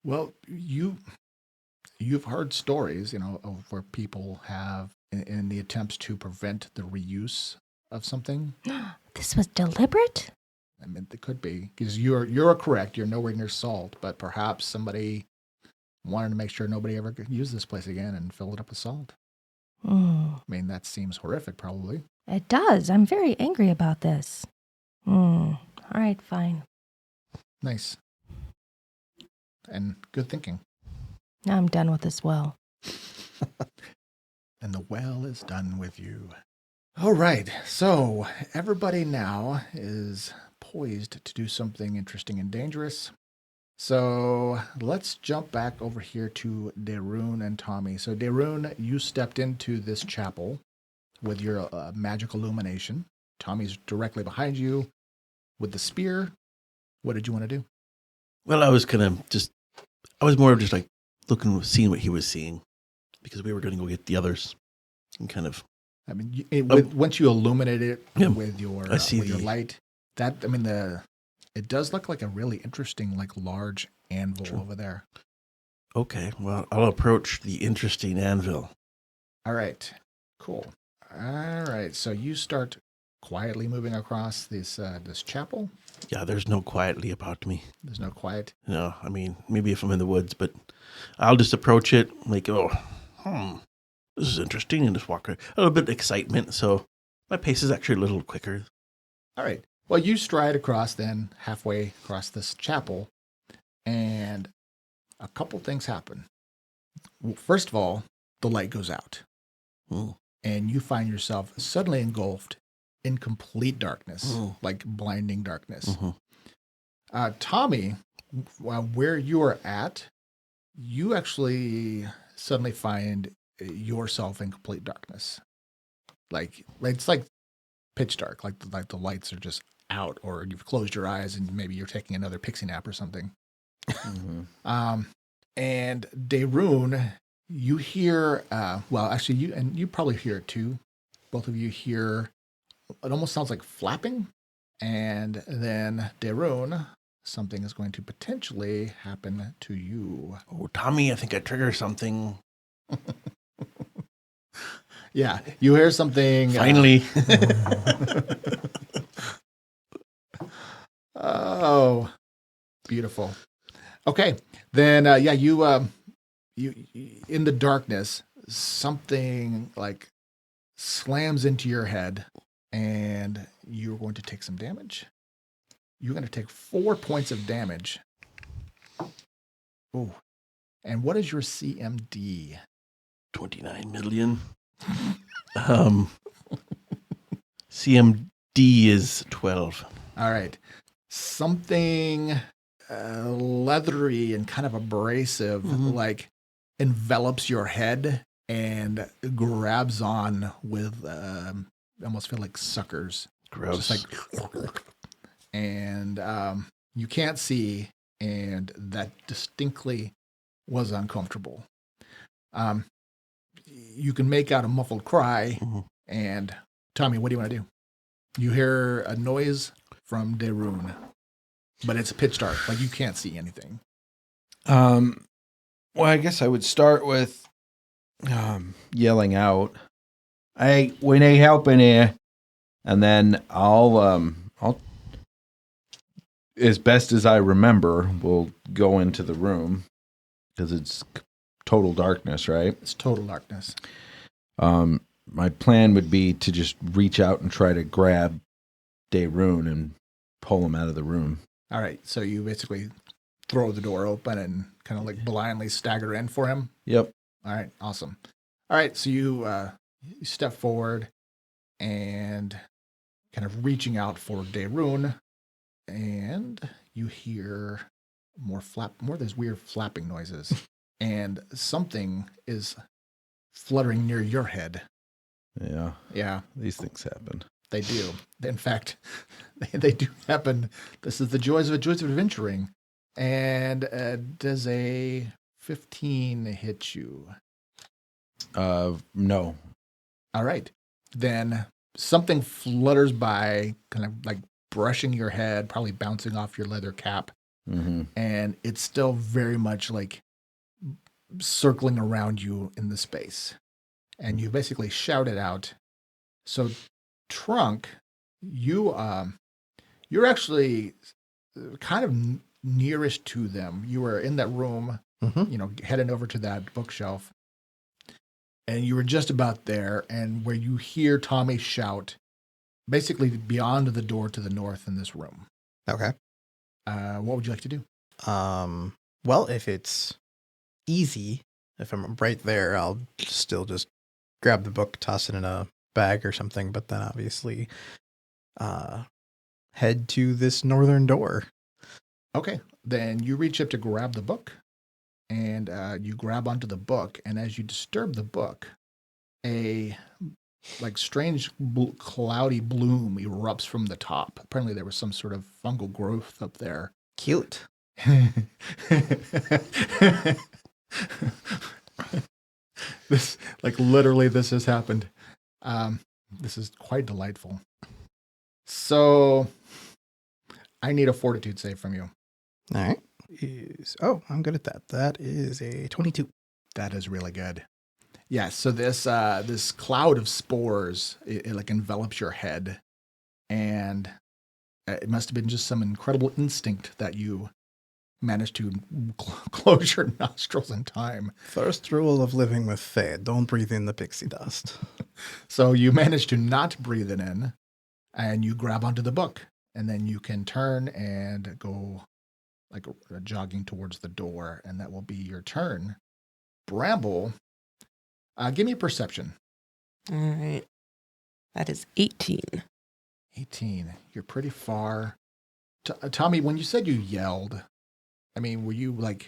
Well, you've heard stories, of where people have in the attempts to prevent the reuse of something. This was deliberate? I mean, it could be, because you're correct. You're nowhere near salt, but perhaps somebody wanted to make sure nobody ever could use this place again and fill it up with salt. I mean, that seems horrific, probably. It does. I'm very angry about this. All right, fine. Nice. And good thinking. Now I'm done with this well. And the well is done with you. All right, so everybody now is poised to do something interesting and dangerous. So let's jump back over here to Darun and Tommy. So Darun, you stepped into this chapel with your magic illumination. Tommy's directly behind you with the spear. What did you want to do? Well, I was more of just like seeing what he was seeing, because we were going to go get the others and kind of. I mean, once you illuminate it with your light, it does look like a really interesting, like large anvil over there. Okay, well, I'll approach the interesting anvil. All right, cool. All right, so you start quietly moving across this chapel. Yeah, there's no quietly about me. There's no quiet. No, I mean, maybe if I'm in the woods, but I'll just approach it like, this is interesting, and just walk a little bit of excitement. So my pace is actually a little quicker. All right. Well, you stride across then, halfway across this chapel, and a couple things happen. Well, first of all, the light goes out, and you find yourself suddenly engulfed in complete darkness, like blinding darkness. Tommy, where you are at, you actually suddenly find yourself in complete darkness. Like it's like pitch dark, like the lights are just out, or you've closed your eyes and maybe you're taking another pixie nap or something. And Darun, you hear, you probably hear it too. Both of you hear, it almost sounds like flapping. And then Darun, something is going to potentially happen to you. Oh, Tommy, I think I triggered something. Yeah, you hear something. Finally. Oh, beautiful. Okay, then you in the darkness, something like slams into your head, and you're going to take some damage. You're going to take 4 points of damage. Oh, and what is your CMD? 29 million. CMD is 12. All right. Something leathery and kind of abrasive, like envelops your head, and grabs on with almost feel like suckers. Gross. Just like, and you can't see, and that distinctly was uncomfortable. You can make out a muffled cry, Mhm. and Tommy, what do you want to do? You hear a noise from Derun, but it's pitch dark, like you can't see anything. Well, I guess I would start with yelling out, "Hey, we need help in here!" And then I'll, as best as I remember, we'll go into the room because it's total darkness, right? It's total darkness. My plan would be to just reach out and try to grab Daerun and pull him out of the room. All right, so you basically throw the door open and kind of like blindly stagger in for him. Yep. All right, awesome. All right, so you step forward and kind of reaching out for Daerun, and you hear more of those weird flapping noises, and something is fluttering near your head. Yeah. Yeah, These things happen. they do. In fact, they do happen. This is the joys of adventuring. And does a 15 hit you? No. All right. Then something flutters by, kind of like brushing your head, probably bouncing off your leather cap. Mm-hmm. And it's still very much like circling around you in the space. And you basically shout it out. So, Trunk, you're actually kind of nearest to them. You were in that room, heading over to that bookshelf. And you were just about there, and where you hear Tommy shout, basically beyond the door to the north in this room. Okay. What would you like to do? Well, if it's easy, if I'm right there, I'll still just grab the book, toss it in a bag or something, but then obviously head to this northern door. Okay, then you reach up to grab the book, and you grab onto the book, and as you disturb the book, a like strange cloudy bloom erupts from the top. Apparently there was some sort of fungal growth up there. Cute. This, like, literally this has happened. This is quite delightful. So I need a fortitude save from you. All right. I'm good at that. That is a 22. That is really good. Yeah, so this cloud of spores, it like envelops your head, and it must have been just some incredible instinct that you managed to close your nostrils in time. First rule of living with Fae, don't breathe in the pixie dust. So you manage to not breathe it in, and you grab onto the book, and then you can turn and go like jogging towards the door, and that will be your turn. Bramble, give me a perception. All right. That is 18. 18. You're pretty far. Tommy, when you said you yelled, I mean, were you like,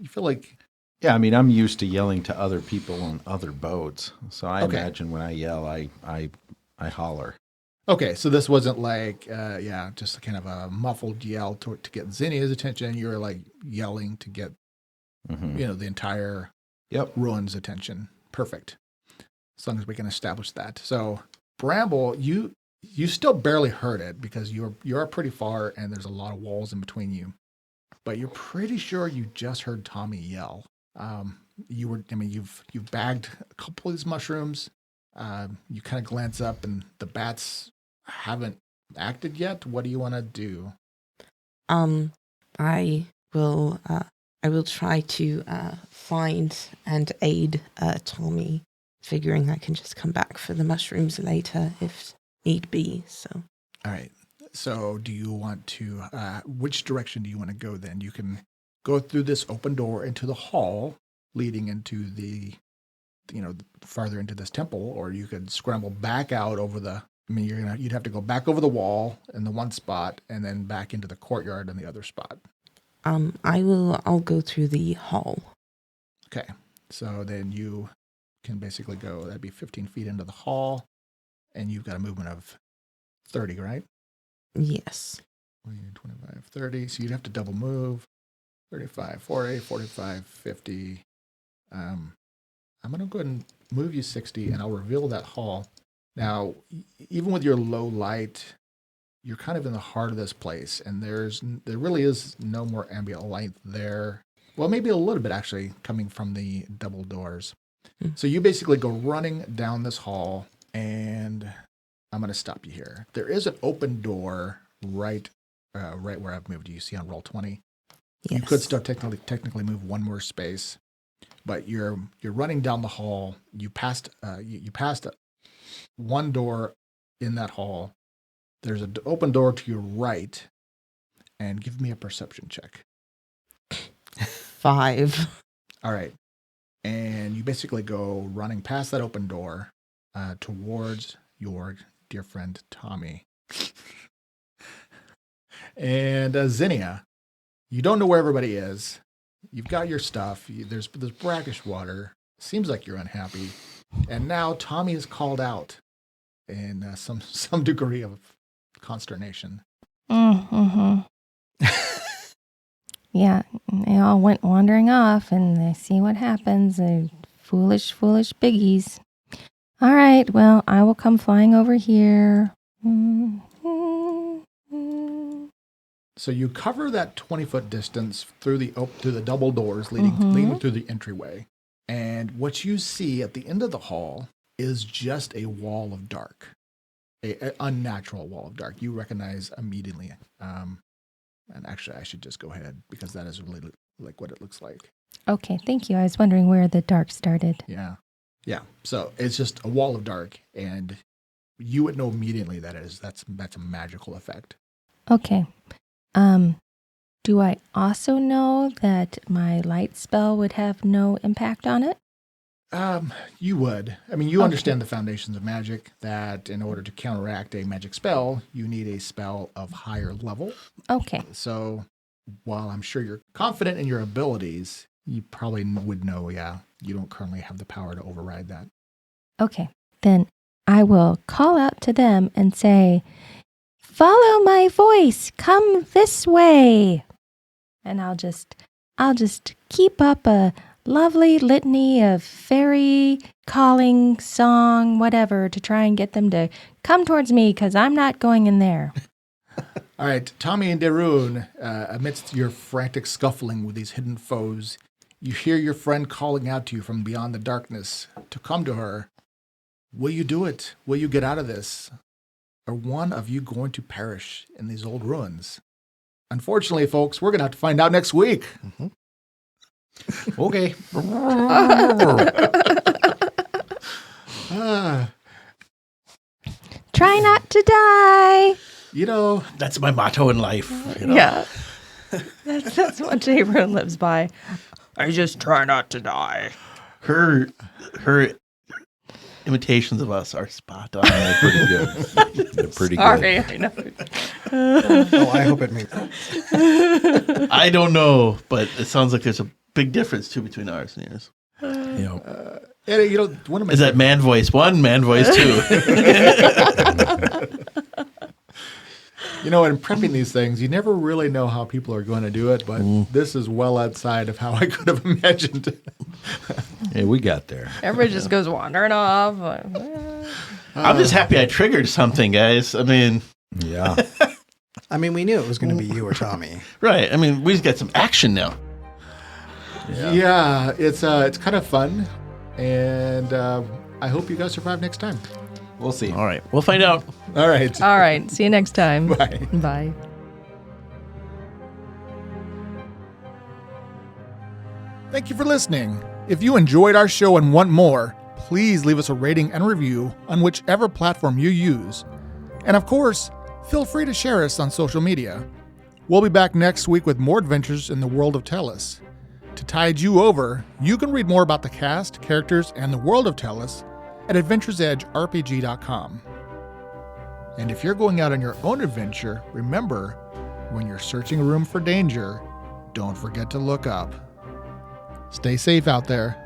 you feel like... Yeah, I mean, I'm used to yelling to other people on other boats. So I Okay. imagine when I yell, I holler. Okay, so this wasn't like, just kind of a muffled yell to get Zinnia's attention. You were like yelling to get, Mm-hmm. the entire ruin's attention. Perfect. As long as we can establish that. So, Bramble, you still barely heard it because you're pretty far and there's a lot of walls in between you. But you're pretty sure you just heard Tommy yell. You've bagged a couple of these mushrooms. You kind of glance up and the bats haven't acted yet. What do you want to do? I will try to find and aid Tommy, figuring I can just come back for the mushrooms later if need be. So. All right. So do you want to, which direction do you want to go then? You can go through this open door into the hall leading into the, farther into this temple, or you could scramble back out over you'd have to go back over the wall in the one spot and then back into the courtyard in the other spot. I'll go through the hall. Okay. So then you can basically go, that'd be 15 feet into the hall, and you've got a movement of 30, right? Yes. 25, 30. So you'd have to double move. 35, 40, 45, 50. I'm going to go ahead and move you 60, and I'll reveal that hall. Now, even with your low light, you're kind of in the heart of this place, and there really is no more ambient light there. Well, maybe a little bit, actually, coming from the double doors. So you basically go running down this hall, and I'm going to stop you here. There is an open door right where I've moved you. See on roll 20? Yes. You could still technically move one more space, but you're running down the hall. You passed one door in that hall. There's an open door to your right, and give me a perception check. 5. All right, and you basically go running past that open door towards your dear friend Tommy. And Zinnia, you don't know where everybody is. You've got your stuff. There's brackish water. Seems like you're unhappy. And now Tommy is called out in some degree of consternation. Mm-hmm. Yeah, they all went wandering off, and they see what happens. They foolish biggies. All right, well, I will come flying over here. So you cover that 20-foot distance through the double doors leading through the entryway. And what you see at the end of the hall is just a wall of dark, an unnatural wall of dark. You recognize immediately. And actually, I should just go ahead because that is really like what it looks like. Okay, thank you. I was wondering where the dark started. Yeah. So it's just a wall of dark, and you would know immediately that's a magical effect. Okay. Do I also know that my light spell would have no impact on it? You would. I mean, you understand the foundations of magic, that in order to counteract a magic spell, you need a spell of higher level. Okay. So while I'm sure you're confident in your abilities, you probably would know, you don't currently have the power to override that. Okay. Then I will call out to them and say, "Follow my voice. Come this way." And I'll just keep up a lovely litany of fairy calling, song, whatever, to try and get them to come towards me, because I'm not going in there. All right, Tommy and Darun, amidst your frantic scuffling with these hidden foes, you hear your friend calling out to you from beyond the darkness to come to her. Will you do it? Will you get out of this? Or one of you going to perish in these old ruins? Unfortunately, folks, we're going to have to find out next week. Mm-hmm. Okay. Try not to die. That's my motto in life. Yeah. That's what Jabron lives by. I just try not to die. Her imitations of us are spot on. They're pretty good. They're pretty Sorry, good. I know. Oh, I hope it makes sense. I don't know, but it sounds like there's a big difference too between ours and yours. One of my Is that man voice 1, man voice 2? In prepping these things, you never really know how people are going to do it, but this is well outside of how I could have imagined it. Hey, we got there. Everybody just goes wandering off. I'm just happy I triggered something, guys. I mean, Yeah. I mean, we knew it was going to be you or Tommy. right. I mean, we just got some action now. Yeah, it's kind of fun, and I hope you guys survive next time. We'll see. All right. We'll find out. All right. All right. See you next time. Bye. Bye. Thank you for listening. If you enjoyed our show and want more, please leave us a rating and review on whichever platform you use. And of course, feel free to share us on social media. We'll be back next week with more adventures in the world of Tellus. To tide you over, you can read more about the cast, characters, and the world of Tellus at AdventuresEdgeRPG.com. And if you're going out on your own adventure, remember, when you're searching a room for danger, don't forget to look up. Stay safe out there.